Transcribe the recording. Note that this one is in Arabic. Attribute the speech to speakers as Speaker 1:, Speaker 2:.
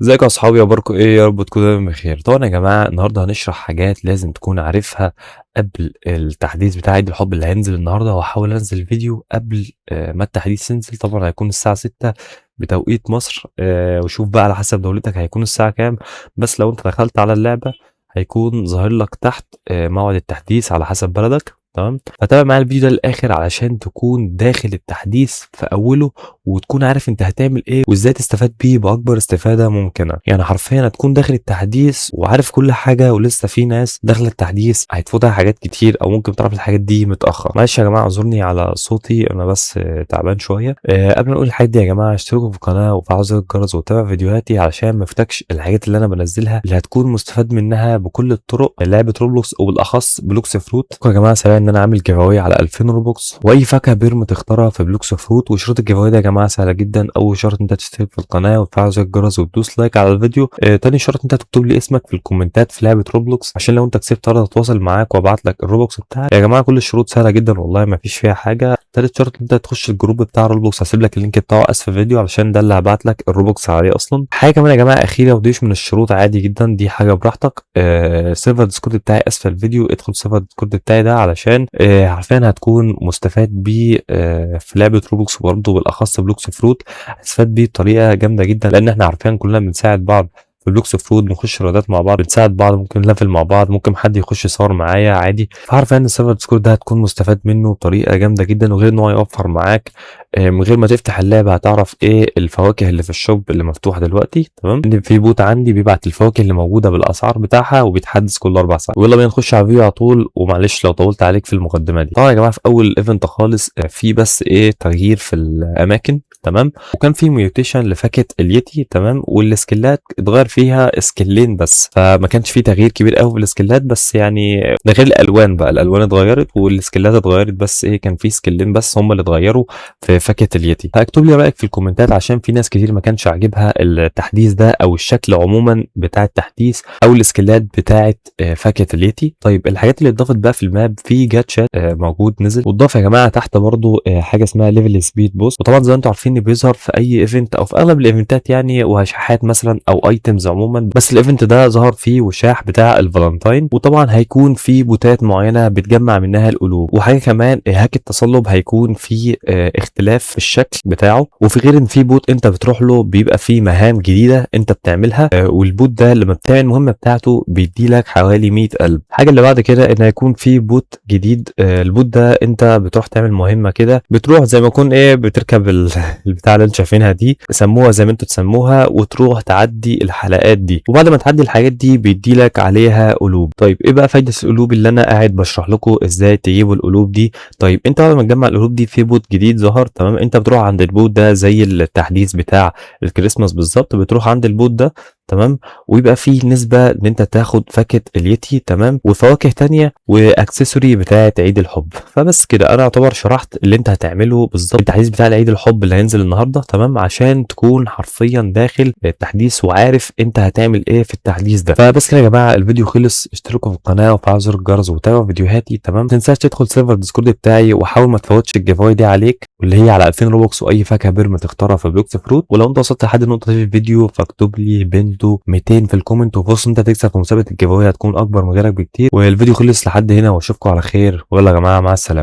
Speaker 1: ازيكم يا اصحابي، اخباركم ايه؟ يا رب تكونوا دايما بخير. طبعا يا جماعه النهارده هنشرح حاجات لازم تكون عارفها قبل التحديث بتاع عيد الحب اللي هينزل النهارده. وهحاول انزل فيديو قبل ما التحديث ينزل. طبعا هيكون الساعه 6 بتوقيت مصر. وشوف بقى على حسب دولتك هيكون الساعه كام. بس لو انت دخلت على اللعبه هيكون ظاهر لك تحت موعد التحديث على حسب بلدك. تمام، فتابع معايا الفيديو ده للاخر علشان تكون داخل التحديث في اوله، وتكون عارف انت هتعمل ايه وازاي تستفاد بيه باكبر استفاده ممكنه. يعني حرفيا هتكون داخل التحديث وعارف كل حاجه، ولسه في ناس داخله التحديث هيتفوتها حاجات كتير او ممكن تعرف الحاجات دي متاخر. معلش يا جماعه اعذرني على صوتي، انا بس تعبان شويه. قبل ما اقول الحاجات دي يا جماعه اشتركوا في القناه وفعلوا زر الجرس وتابع فيديوهاتي علشان ما يفوتكش الحاجات اللي انا بنزلها اللي هتكون مستفاد منها بكل الطرق. لعبه روبلوكس وبالاخص بلوكس فروت. يا جماعه سريع ان انا عامل جيف اواي على 2000 روبوكس واي فاكهه بيرم تختارها في بلوكس فروت. وشروط الجيف اواي ده يا جماعه سهله جدا. اول شرط انت تشترك في القناه وتفعل زر الجرس وتدوس لايك على الفيديو. تاني شرط انت تكتب لي اسمك في الكومنتات في لعبه روبلوكس عشان لو انت كسبت اقدر اتواصل معاك وابعت لك الروبوكس بتاعك. يا جماعه كل الشروط سهله جدا والله ما فيش فيها حاجه. تالت شرط انت تخش الجروب بتاع روبلوكس، هسيب لك اللينك بتاعه اسفل الفيديو علشان ده اللي هبعت لك الروبوكس عليه اصلا. حاجه كمان يا جماعه اخيره وديش من الشروط عادي جدا، دي حاجه براحتك. سيرفر ديسكورد بتاعي اسفل الفيديو، ادخل سيرفر ديسكورد بتاعي ده علشان حرفيا هتكون مستفاد بيه في لعبه روبلوكس برضه بالاخص بلوكس فروت. هتستفاد بيه بطريقه جامده جدا لان احنا عارفين كلنا بنساعد بعض في بلوكس فروت، بنخش رياضات مع بعض، بنساعد بعض، ممكن نلفل مع بعض، ممكن حد يخش يصور معايا عادي. فعارف ان السيرفر ديسكورد ده هتكون مستفاد منه بطريقه جامده جدا، وغير ان هو يوفر معاك من غير ما تفتح اللعبه هتعرف ايه الفواكه اللي في الشوب اللي مفتوح دلوقتي. تمام، ان في بوت عندي بيبعت الفواكه اللي موجوده بالاسعار بتاعها وبيتحدث كل 4 ساعات. ويلا بينا نخش على الفيديو على طول، ومعلش لو طولت عليك في المقدمه دي. طبعا يا جماعه في اول ايفنت خالص في بس ايه تغيير في الاماكن. تمام، وكان في ميوتيشن لفاكهه اليتي. تمام، والسكيلات اتغير فيها سكيلين بس، فما كانش في تغيير كبير قوي في السكيلات. بس يعني ده غير الالوان بقى، الالوان اتغيرت والسكيلات اتغيرت، بس ايه كان في سكيلين بس هم اللي اتغيروا في فاكهه اليتي. فاكتب لي رايك في الكومنتات عشان في ناس كتير ما كانش عاجبها التحديث ده او الشكل عموما بتاع التحديث او السكيلات بتاعه فاكهه اليتي. طيب الحاجات اللي اتضافت بقى في الماب، في جاتشات موجود نزل، واتضاف يا جماعه تحت برضو حاجه اسمها ليفل سبيد بوست. وطبعا زي ما انتم عارفين بيظهر في اي ايفنت او في اغلب الايفنتات يعني، وشحات مثلا او ايتمز عموما. بس الايفنت ده ظهر فيه وشاح بتاع الفالنتاين، وطبعا هيكون في بوتات معينه بتجمع منها القلوب. وحاجه كمان هاك التصلب هيكون في اختلاف في الشكل بتاعه. وفي غير ان في بوت انت بتروح له بيبقى فيه مهام جديده انت بتعملها، والبوت ده لما بتعمل المهمه بتاعته بيدي لك حوالي 100 قلب. الحاجه اللي بعد كده ان هيكون في بوت جديد. البوت ده انت بتروح تعمل مهمه كده، بتروح زي ما يكون ايه بتركب البتاع اللي انتوا شايفينها دي، سموها زي ما انتوا تسموها، وتروح تعدي الحلقات دي. وبعد ما تعدي الحاجات دي بيدي لك عليها قلوب. طيب ايه بقى فايده القلوب اللي انا قاعد بشرح لكم ازاي تجيبوا القلوب دي؟ طيب انت بعد ما تجمع القلوب دي في بوت جديد ظهر. تمام، انت بتروح عند البوت ده زي التحديث بتاع الكريسماس بالظبط، بتروح عند البوت ده. تمام، ويبقى فيه نسبة ان انت تاخد فاكهة اليتي. تمام، وفواكه تانية واكسسوري بتاعة عيد الحب. فبس كده انا اعتبر شرحت اللي انت هتعمله بالظبط التحديث بتاع عيد الحب اللي هينزل النهارده. تمام، عشان تكون حرفيا داخل التحديث وعارف انت هتعمل ايه في التحديث ده. فبس كده يا جماعه الفيديو خلص. اشتركوا في القناه وفعلوا زر الجرس وتابعوا فيديوهاتي. تمام، ما تنساش تدخل سيرفر ديسكورد بتاعي وحاول ما تفوتش الجيف اواي دي عليك، واللي هي على 2000 روبوكس واي فاكهه بيرم تختارها في بلوكس فروت. ولو انت وصلت لحد النقطه دي في الفيديو فاكتب لي بنتو 200 في الكومنت، وفرصه انت تكسب في مسابقه الجيف اواي هتكون اكبر من غيرك بكتير. والفيديو خلص لحد هنا واشوفكم على خير، ويلا يا جماعه مع السلامه.